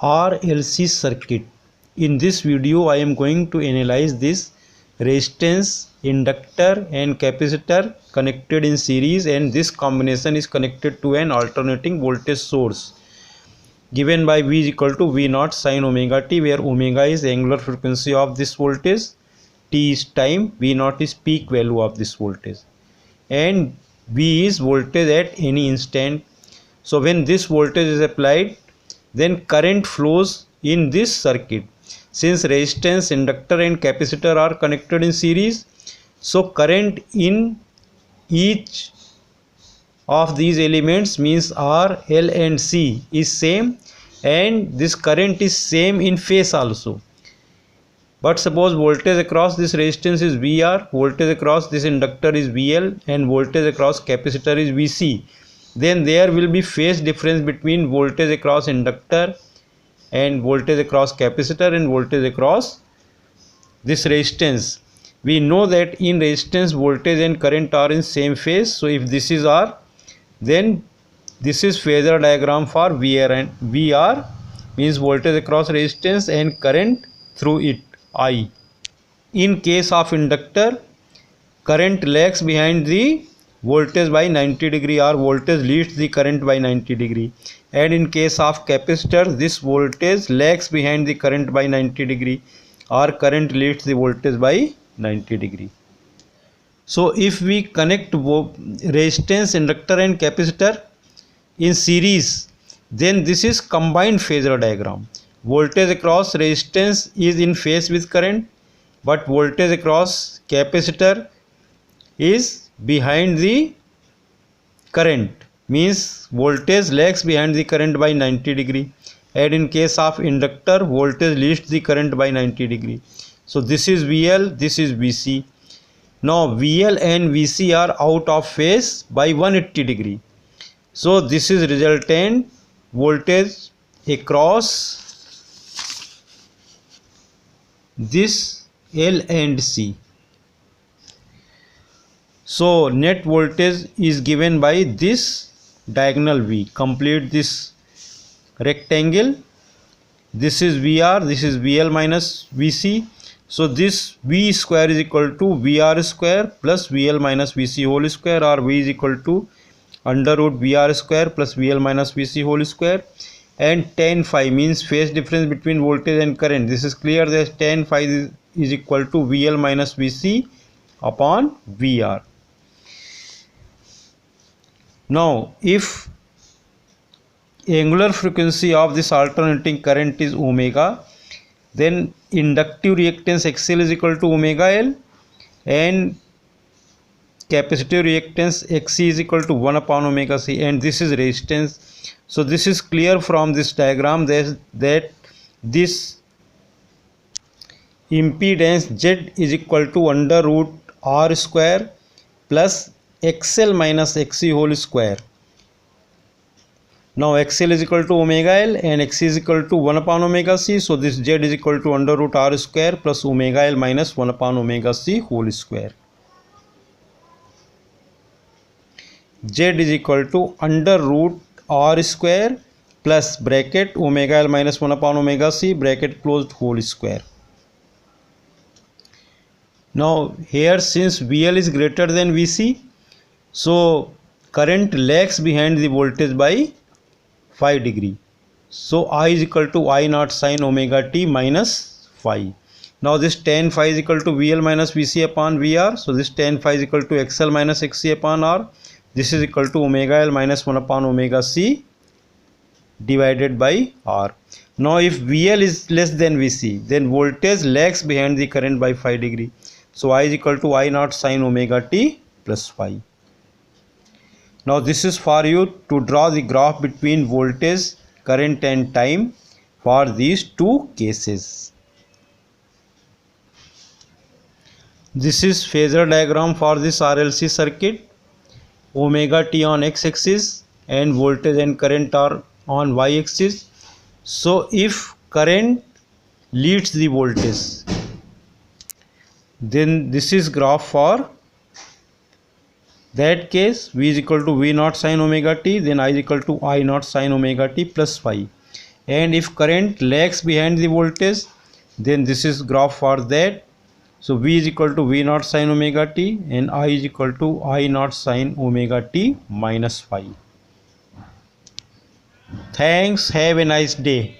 RLC circuit. In this video I am going to analyze this resistance, inductor and capacitor connected in series, and this combination is connected to an alternating voltage source given by V is equal to V naught sin omega t, where omega is angular frequency of this voltage, t is time, V naught is peak value of this voltage, and V is voltage at any instant. So when this voltage is applied, then current flows in this circuit. Since resistance, inductor and capacitor are connected in series, so current in each of these elements means R, L and C is same, and this current is same in phase also. But suppose voltage across this resistance is VR, voltage across this inductor is VL, and voltage across capacitor is VC, then there will be phase difference between voltage across inductor and voltage across capacitor and voltage across this resistance. We know that in resistance voltage and current are in same phase, so if this is R, then this is phasor diagram for VR, and VR means voltage across resistance and current through it, I. In case of inductor, current lags behind the voltage by 90 degree, or voltage leads the current by 90 degree, and in case of capacitor, this voltage lags behind the current by 90 degree, or current leads the voltage by 90 degree. So if we connect resistance, inductor and capacitor in series, then this is combined phasor diagram. Voltage across resistance is in phase with current, but voltage across capacitor is behind the current, means voltage lags behind the current by 90 degree, and in case of inductor, voltage leads the current by 90 degree. So this is VL, this is VC. Now VL and VC are out of phase by 180 degree. So this is resultant voltage across this L and C. So net voltage is given by this diagonal V. Complete this rectangle. This is VR, this is VL minus VC. So this V square is equal to VR square plus VL minus VC whole square, or V is equal to under root VR square plus VL minus VC whole square, and tan phi means phase difference between voltage and current. This is clear that tan phi is equal to VL minus VC upon VR. Now if angular frequency of this alternating current is omega, then inductive reactance XL is equal to omega L, and capacitive reactance XC is equal to 1 upon omega C, and this is resistance. So this is clear from this diagram that this impedance Z is equal to under root R square plus XL minus XC whole square. Now XL is equal to omega L and XC is equal to 1 upon omega C. So this Z is equal to under root R square plus omega L minus 1 upon omega C whole square. Z is equal to under root R square plus bracket omega L minus 1 upon omega C bracket closed whole square. Now here, since VL is greater than VC, so current lags behind the voltage by 5 degree. So I is equal to I naught sin omega t minus phi. Now this tan phi is equal to VL minus VC upon VR. So this tan phi is equal to XL minus XC upon R. This is equal to omega L minus 1 upon omega C divided by R. Now if VL is less than VC, then voltage lags behind the current by 5 degree. So I is equal to I naught sin omega t plus phi. Now this is for you to draw the graph between voltage, current and time for these two cases. This is phasor diagram for this RLC circuit. Omega t on x-axis and voltage and current are on y-axis. So if current leads the voltage, then this is graph for that case. V is equal to V naught sin omega t, then I is equal to I naught sin omega t plus phi. and if current lags behind the voltage, then this is graph for that. So V is equal to V naught sin omega t and I is equal to I naught sin omega t minus phi. Thanks, have a nice day.